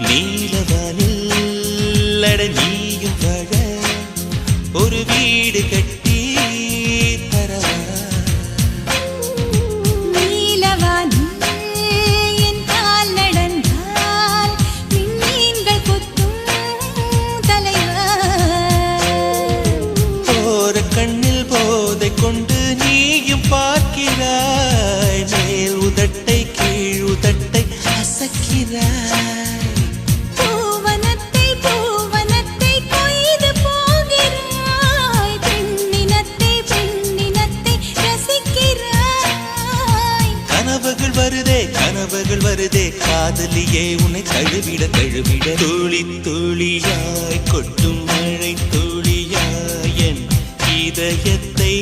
நீலவானில் அட நீயும் வாழ ஒரு வீடு கட்டி தரவா நீலவானில் என் கால் நடந்தால் விண்மீன்கள் கொத்தும் தலைவா போற கண்ணில் போதை கொண்டு நீயும் பார்க்கிறாய் மேல் உதட்டை கீழ் உதட்டை அசக்கிறாய் பூவனத்தை பூவனத்தை கொய்து போகிறாய் பெண்ணினத்தை பெண்ணினத்தை ரசிக்கிறாய் கனவுகள் வருதே காதலியே உன்னை தழுவிட தழுவிட துளி துளியாய் கொட்டும் மழை துளியாய் என் இதயத்தை